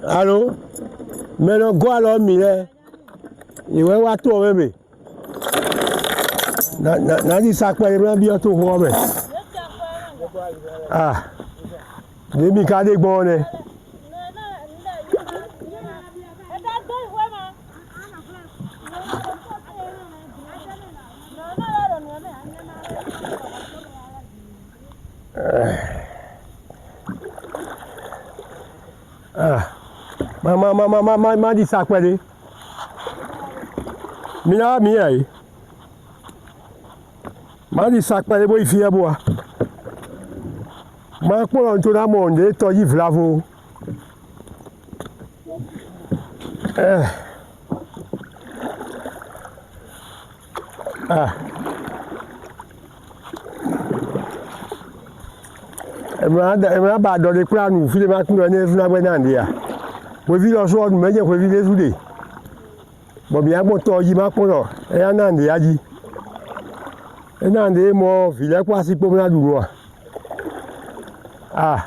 Allô? Mais non, quoi alors, mille? Il va y avoir tout même. N'a dit ça quoi, il va bientôt voir. Ah, les micades bonnes. Ah, maman dit ça quoi de? Mina mia yi. Ma dit ça quoi de boy fia bois. Ma ko on to na monde to yi vlavo. Ah. Je pas dans les plans, nous filez ma couleur neige na benandia. Vous vivez le soir, nous mettons vous vivez les oudés. Bon bien bon temps, il m'a connu. Et un an de a dit. Un an de moi, il a quoi si pour me la douloire. Ah.